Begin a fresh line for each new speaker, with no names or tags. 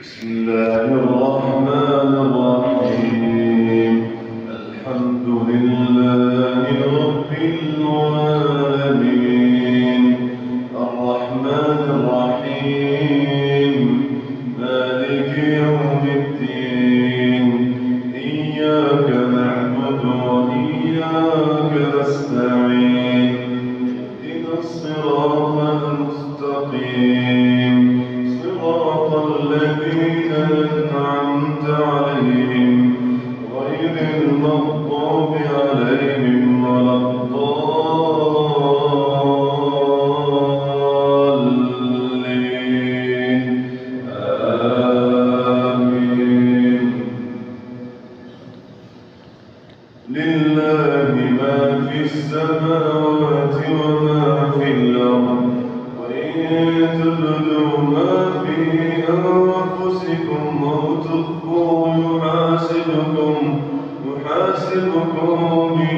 بسم الله الرحمن الرحيم. الحمد لله رب العالمين الرحمن الرحيم مالك يوم الدين إياك نعبد وإياك نستعين اهدنا الصراط المستقيم صراط الذين أنعمت عليهم غير المغضوب عليهم ولا الضالين آمين. لله ما في السماوات وما في الأرض وإن تبدوا ما في أنفسكم أو تخفوه يحاسبكم به